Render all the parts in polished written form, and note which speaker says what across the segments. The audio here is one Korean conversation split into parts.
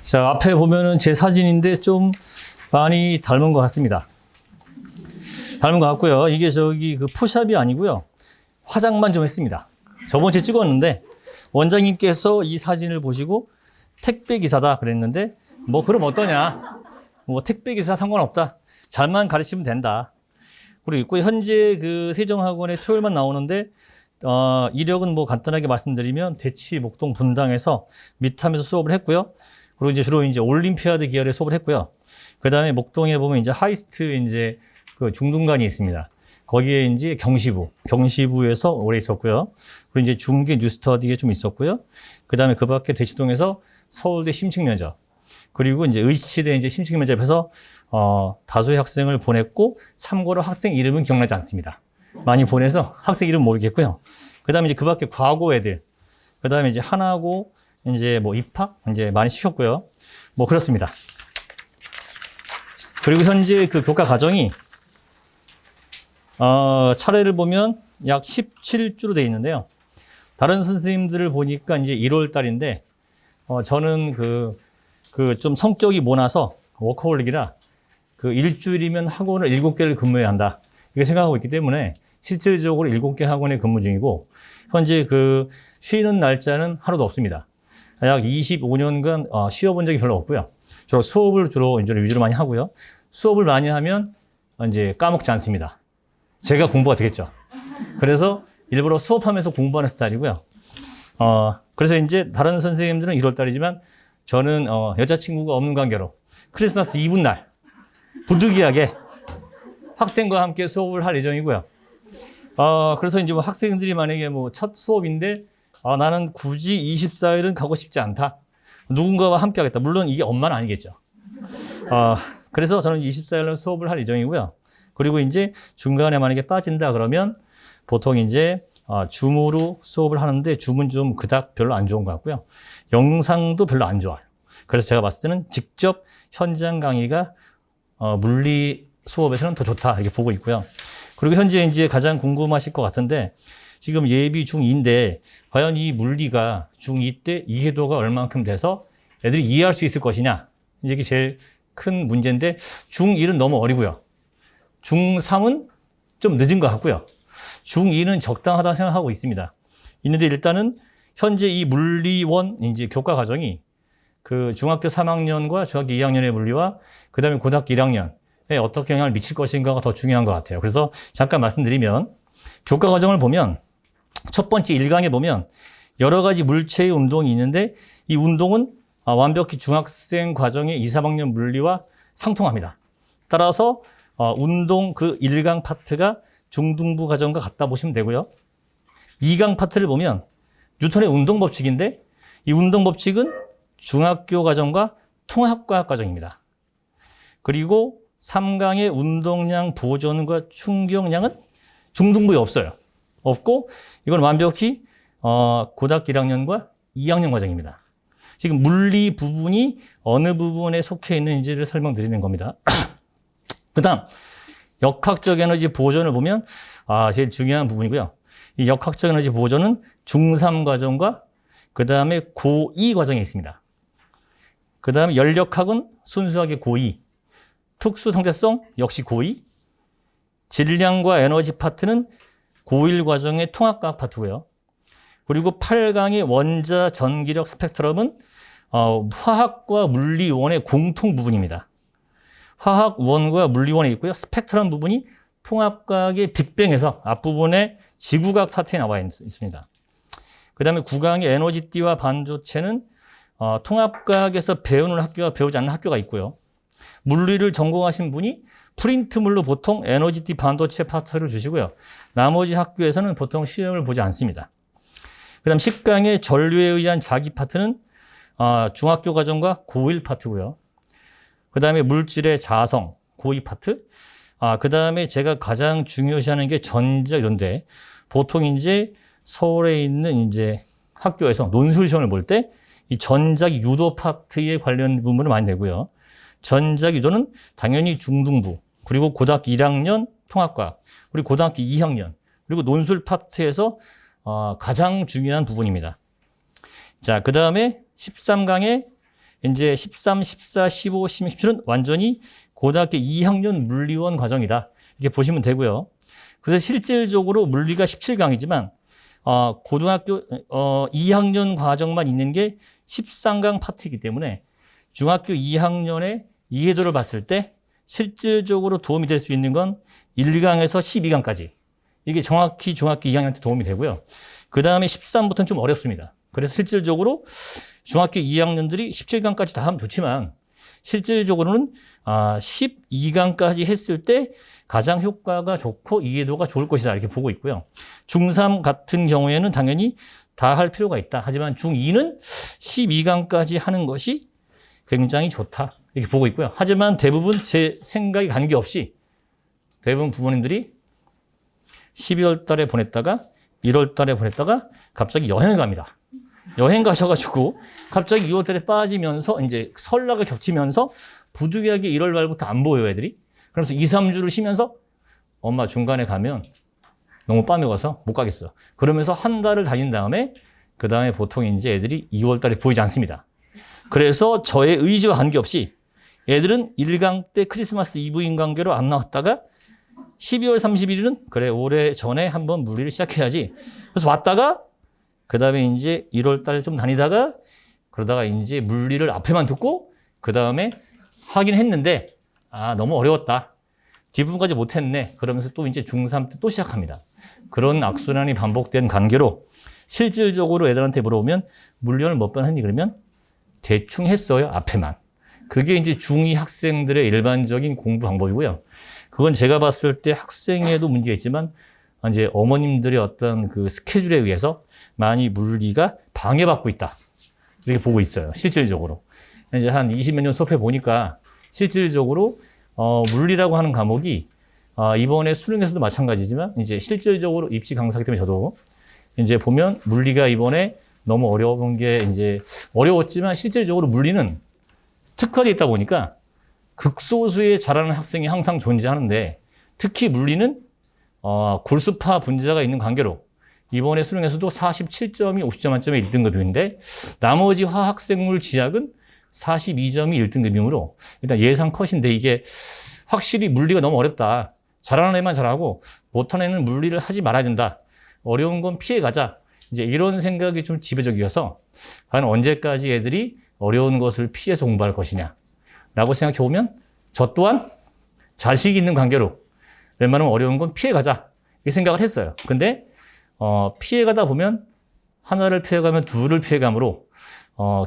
Speaker 1: 자, 앞에 보면은 제 사진인데 좀 많이 닮은 것 같습니다. 닮은 것 같고요. 이게 그 푸샵이 아니고요. 화장만 좀 했습니다. 저번 주에 찍었는데 원장님께서 이 사진을 보시고 택배 기사다 그랬는데 뭐 그럼 어떠냐? 뭐 택배 기사 상관없다. 잘만 가르치면 된다. 그리고 있고 현재 그 세종학원에 토요일만 나오는데 이력은 뭐 간단하게 말씀드리면 대치, 목동, 분당에서 미탐에서 수업을 했고요. 그리고 이제 주로 이제 올림피아드 계열의 수업을 했고요. 그 다음에 목동에 보면 이제 하이스트 이제 그 중등관이 있습니다. 거기에 이제 경시부에서 오래 있었고요. 그리고 이제 중계 뉴스터디에 좀 있었고요. 그 다음에 그 밖에 대치동에서 서울대 심층면접, 그리고 이제 의치대 이제 심층면접에서 다수의 학생을 보냈고, 참고로 학생 이름은 기억나지 않습니다. 많이 보내서 학생 이름 모르겠고요. 그 다음에 이제 그 밖에 과고 애들, 그 다음에 이제 하나고 이제 뭐 입학 이제 많이 시켰고요. 뭐 그렇습니다. 그리고 현재 그 교과 과정이 차례를 보면 약 17주로 되어 있는데요. 다른 선생님들을 보니까 이제 1월 달인데, 저는 좀 성격이 모나서 워커홀릭이라 그 일주일이면 학원을 7개를 근무해야 한다. 이렇게 생각하고 있기 때문에 실질적으로 7개 학원에 근무 중이고, 현재 그 쉬는 날짜는 하루도 없습니다. 약 25년간 쉬어본 적이 별로 없고요. 주로 수업을 이제 위주로 많이 하고요. 수업을 많이 하면 이제 까먹지 않습니다. 제가 공부가 되겠죠. 그래서 일부러 수업하면서 공부하는 스타일이고요. 그래서 이제 다른 선생님들은 1월 달이지만 저는 여자친구가 없는 관계로 크리스마스 이브 날 부득이하게 학생과 함께 수업을 할 예정이고요. 그래서 이제 뭐 학생들이 만약에 뭐 첫 수업인데 나는 굳이 24일은 가고 싶지 않다. 누군가와 함께 하겠다. 물론 이게 엄마는 아니겠죠. 그래서 저는 24일은 수업을 할 예정이고요. 그리고 이제 중간에 만약에 빠진다 그러면 보통 이제 줌으로 수업을 하는데 줌은 좀 그닥 별로 안 좋은 것 같고요. 영상도 별로 안 좋아요. 그래서 제가 봤을 때는 직접 현장 강의가 물리 수업에서는 더 좋다 이렇게 보고 있고요. 그리고 현재 이제 가장 궁금하실 것 같은데 지금 예비 중2인데 과연 이 물리가 중2 때 이해도가 얼만큼 돼서 애들이 이해할 수 있을 것이냐. 이게 제일 큰 문제인데 중1은 너무 어리고요. 중3은 좀 늦은 것 같고요. 중2는 적당하다 생각하고 있습니다. 있는데 일단은 현재 이 물리원 이제 교과 과정이 그 중학교 3학년과 중학교 2학년의 물리와 그 다음에 고등학교 1학년에 어떻게 영향을 미칠 것인가가 더 중요한 것 같아요. 그래서 잠깐 말씀드리면 교과 과정을 보면 첫 번째 1강에 보면 여러 가지 물체의 운동이 있는데 이 운동은 완벽히 중학생 과정의 2, 3학년 물리와 상통합니다. 따라서 운동 그 1강 파트가 중등부 과정과 같다 보시면 되고요. 2강 파트를 보면 뉴턴의 운동 법칙인데 이 운동 법칙은 중학교 과정과 통합과학 과정입니다. 그리고 3강의 운동량 보존과 충격량은 중등부에 없어요. 없고 이건 완벽히 고등학교 1학년과 2학년 과정입니다. 지금 물리 부분이 어느 부분에 속해 있는지를 설명드리는 겁니다. 그 다음 역학적 에너지 보존을 보면 제일 중요한 부분이고요. 이 역학적 에너지 보존은 중3 과정과 그 다음에 고2 과정에 있습니다. 그 다음에 연력학은 순수하게 고2, 특수상대성 역시 고2, 질량과 에너지 파트는 고1 과정의 통합과학 파트고요. 그리고 8강의 원자 전기력 스펙트럼은 화학과 물리원의 공통 부분입니다. 화학원과 물리원에 있고요. 스펙트럼 부분이 통합과학의 빅뱅에서 앞부분에 지구과학 파트에 나와 있습니다. 그 다음에 9강의 에너지띠와 반도체는 통합과학에서 배우는 학교와 배우지 않는 학교가 있고요. 물리를 전공하신 분이 프린트물로 보통 에너지띠 반도체 파트를 주시고요. 나머지 학교에서는 보통 시험을 보지 않습니다. 그 다음 10강의 전류에 의한 자기 파트는 중학교 과정과 고1 파트고요. 그 다음에 물질의 자성, 고2 파트. 그 다음에 제가 가장 중요시하는 게 전자 이런데 보통 이제 서울에 있는 이제 학교에서 논술 시험을 볼 때 이 전자기 유도 파트에 관련 부분을 많이 내고요. 전자기 유도는 당연히 중등부, 그리고 고등학교 1학년 통합과학, 그리고 고등학교 2학년, 그리고 논술 파트에서 가장 중요한 부분입니다. 자, 그 다음에 13강에 이제 13, 14, 15, 16, 17은 완전히 고등학교 2학년 물리원 과정이다. 이렇게 보시면 되고요. 그래서 실질적으로 물리가 17강이지만 고등학교 2학년 과정만 있는 게 13강 파트이기 때문에 중학교 2학년의 이해도를 봤을 때 실질적으로 도움이 될 수 있는 건 1강에서 12강까지. 이게 정확히 중학교 2학년 때 도움이 되고요. 그 다음에 13부터는 좀 어렵습니다. 그래서 실질적으로 중학교 2학년들이 17강까지 다 하면 좋지만 실질적으로는 12강까지 했을 때 가장 효과가 좋고 이해도가 좋을 것이다 이렇게 보고 있고요. 중3 같은 경우에는 당연히 다 할 필요가 있다. 하지만 중2는 12강까지 하는 것이 굉장히 좋다 이렇게 보고 있고요. 하지만 대부분 제 생각에 관계없이 대부분 부모님들이 12월 달에 보냈다가 1월 달에 보냈다가 갑자기 여행을 갑니다. 여행 가셔가지고 갑자기 2월 달에 빠지면서 이제 설날을 겹치면서 부득이하게 1월 말부터 안 보여요, 애들이. 그러면서 2, 3주를 쉬면서 엄마 중간에 가면 너무 빠 먹어서 못 가겠어. 그러면서 한 달을 다닌 다음에 그 다음에 보통 이제 애들이 2월 달에 보이지 않습니다. 그래서 저의 의지와 관계없이 애들은 1강 때 크리스마스 이브인 관계로 안 나왔다가 12월 31일은 그래 올해 전에 한번 물리를 시작해야지. 그래서 왔다가 그 다음에 이제 1월 달 좀 다니다가 그러다가 이제 물리를 앞에만 듣고 그 다음에 하긴 했는데 너무 어려웠다. 뒷부분까지 못했네. 그러면서 또 이제 중3 때 또 시작합니다. 그런 악순환이 반복된 관계로 실질적으로 애들한테 물어보면 물리를 몇 번 했니? 그러면 대충 했어요. 앞에만. 그게 이제 중2 학생들의 일반적인 공부 방법이고요. 그건 제가 봤을 때 학생에도 문제가 있지만 이제 어머님들의 어떤 그 스케줄에 의해서 많이 물리가 방해받고 있다. 이렇게 보고 있어요. 실질적으로. 이제 한 20몇 년 수업해 보니까 실질적으로 물리라고 하는 과목이 이번에 수능에서도 마찬가지지만 이제 실질적으로 입시 강사기 때문에 저도 이제 보면 물리가 이번에 너무 어려운 게 이제 어려웠지만 실질적으로 물리는 특화되어 있다 보니까 극소수의 잘하는 학생이 항상 존재하는데 특히 물리는 골수파 분자가 있는 관계로 이번에 수능에서도 47점이 50점 만점의 1등급인데 나머지 화학, 생물, 지학은 42점이 1등급이므로 일단 예상 컷인데 이게 확실히 물리가 너무 어렵다. 잘하는 애만 잘하고 못하는 애는 물리를 하지 말아야 된다. 어려운 건 피해가자. 이제 이런 생각이 좀 지배적이어서 과연 언제까지 애들이 어려운 것을 피해서 공부할 것이냐 라고 생각해 보면 저 또한 자식 있는 관계로 웬만하면 어려운 건 피해가자 이 생각을 했어요. 근데 피해가다 보면 하나를 피해가면 둘을 피해감으로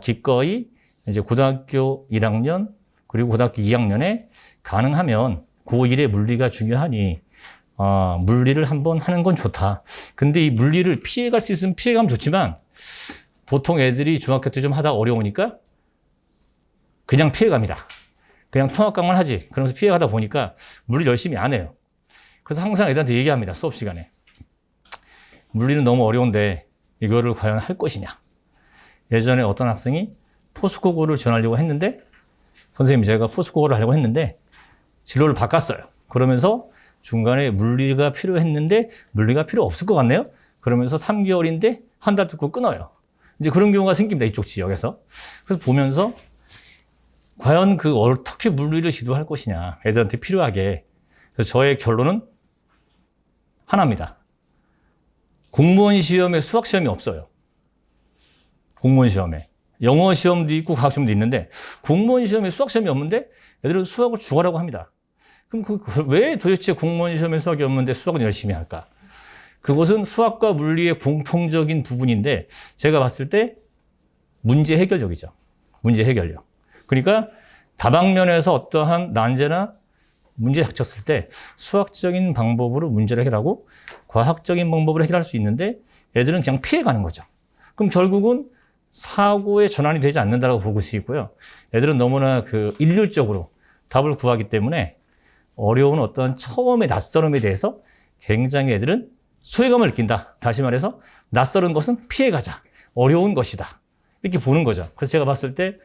Speaker 1: 기꺼이 이제 고등학교 1학년 그리고 고등학교 2학년에 가능하면 고1의 물리가 중요하니 물리를 한번 하는 건 좋다. 근데 이 물리를 피해갈 수 있으면 피해가면 좋지만 보통 애들이 중학교 때 좀 하다 어려우니까 그냥 피해갑니다. 그냥 통합강만 하지. 그러면서 피해가다 보니까 물리 열심히 안 해요. 그래서 항상 애들한테 얘기합니다. 수업 시간에. 물리는 너무 어려운데 이거를 과연 할 것이냐. 예전에 어떤 학생이 포스코고를 지원하려고 했는데 선생님 제가 포스코고를 하려고 했는데 진로를 바꿨어요. 그러면서 중간에 물리가 필요했는데 물리가 필요 없을 것 같네요. 그러면서 3개월인데 한 달 듣고 끊어요. 이제 그런 경우가 생깁니다. 이쪽 지역에서. 그래서 보면서 과연 그 어떻게 물리를 지도할 것이냐. 애들한테 필요하게. 그래서 저의 결론은 하나입니다. 공무원 시험에 수학 시험이 없어요. 공무원 시험에. 영어 시험도 있고 과학 시험도 있는데 공무원 시험에 수학 시험이 없는데 애들은 수학을 죽어라고 합니다. 그럼 왜 도대체 공무원 시험에 수학이 없는데 수학은 열심히 할까? 그것은 수학과 물리의 공통적인 부분인데 제가 봤을 때 문제 해결력이죠. 문제 해결력. 그러니까 다방면에서 어떠한 난제나 문제 닥쳤을 때 수학적인 방법으로 문제를 해결하고 과학적인 방법으로 해결할 수 있는데 애들은 그냥 피해가는 거죠. 그럼 결국은 사고의 전환이 되지 않는다고 볼 수 있고요. 애들은 너무나 그 일률적으로 답을 구하기 때문에 어려운 어떤 처음의 낯설음에 대해서 굉장히 애들은 소외감을 느낀다. 다시 말해서 낯설은 것은 피해가자. 어려운 것이다. 이렇게 보는 거죠. 그래서 제가 봤을 때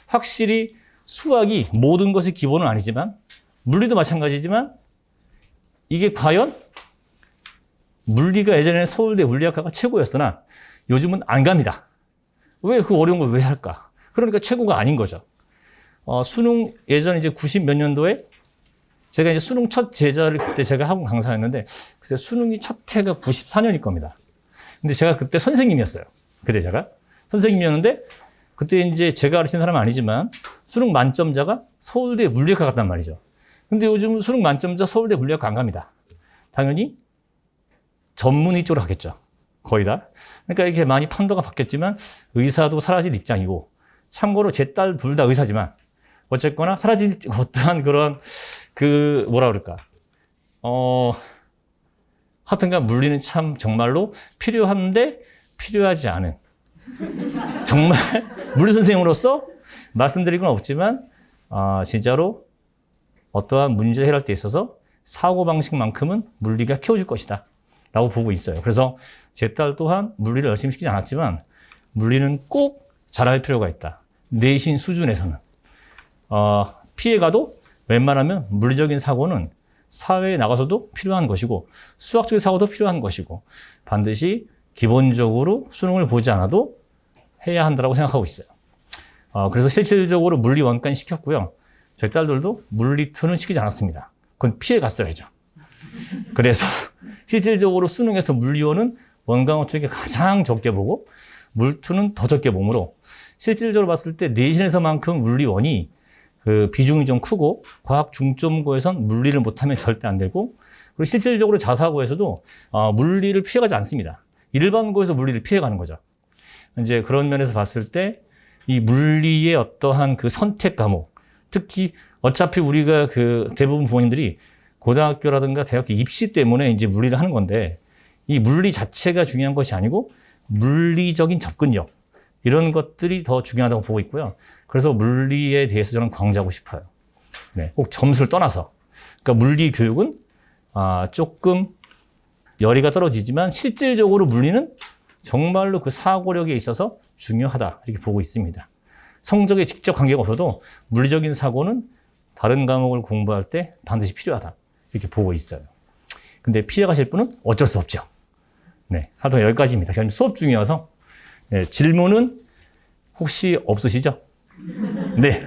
Speaker 1: 확실히 수학이 모든 것의 기본은 아니지만 물리도 마찬가지지만 이게 과연 물리가 예전에는 서울대 물리학과가 최고였으나 요즘은 안 갑니다. 왜 그 어려운 걸 왜 할까? 그러니까 최고가 아닌 거죠. 수능 예전 이제 90 몇 년도에 제가 이제 수능 첫 제자를 그때 제가 학원 강사였는데 그때 수능이 첫 해가 94년일 겁니다. 근데 제가 그때 선생님이었어요. 그때 제가 선생님이었는데 그때 이제 제가 가르친 사람은 아니지만 수능 만점자가 서울대 물리학과 갔단 말이죠. 근데 요즘 수능 만점자 서울대 물리학과 안 갑니다. 당연히 전문의 쪽으로 가겠죠. 거의 다. 그러니까 이렇게 많이 판도가 바뀌었지만 의사도 사라질 입장이고 참고로 제 딸 둘 다 의사지만 어쨌거나 사라질 어떠한 그런 그 뭐라 그럴까 하여튼간 물리는 참 정말로 필요한데 필요하지 않은 정말 물리 선생님으로서 말씀드릴 건 없지만 진짜로 어떠한 문제 해결할 때 있어서 사고방식만큼은 물리가 키워줄 것이다 라고 보고 있어요. 그래서 제 딸 또한 물리를 열심히 시키지 않았지만 물리는 꼭 잘할 필요가 있다. 내신 수준에서는. 피해가도 웬만하면 물리적인 사고는 사회에 나가서도 필요한 것이고 수학적인 사고도 필요한 것이고 반드시 기본적으로 수능을 보지 않아도 해야 한다고 생각하고 있어요. 그래서 실질적으로 물리 원까지 시켰고요. 저희 딸들도 물리 2는 시키지 않았습니다. 그건 피해 갔어야죠. 그래서 실질적으로 수능에서 물리 1은 원강호 쪽에 가장 적게 보고 물 2는 더 적게 보므로 실질적으로 봤을 때 내신에서만큼 물리 1이 그 비중이 좀 크고 과학 중점고에선 물리를 못하면 절대 안 되고 그리고 실질적으로 자사고에서도 물리를 피해가지 않습니다. 일반고에서 물리를 피해가는 거죠. 이제 그런 면에서 봤을 때 이 물리의 어떠한 그 선택 과목, 특히 어차피 우리가 그 대부분 부모님들이 고등학교라든가 대학교 입시 때문에 이제 물리를 하는 건데 이 물리 자체가 중요한 것이 아니고 물리적인 접근력 이런 것들이 더 중요하다고 보고 있고요. 그래서 물리에 대해서 저는 강조하고 싶어요. 네, 꼭 점수를 떠나서. 그러니까 물리 교육은 조금 열의가 떨어지지만 실질적으로 물리는 정말로 그 사고력에 있어서 중요하다 이렇게 보고 있습니다. 성적에 직접 관계가 없어도 물리적인 사고는 다른 과목을 공부할 때 반드시 필요하다 이렇게 보고 있어요. 근데 피해 가실 분은 어쩔 수 없죠. 네, 하여튼 여기까지입니다. 지금 수업 중이어서 네, 질문은 혹시 없으시죠? 네.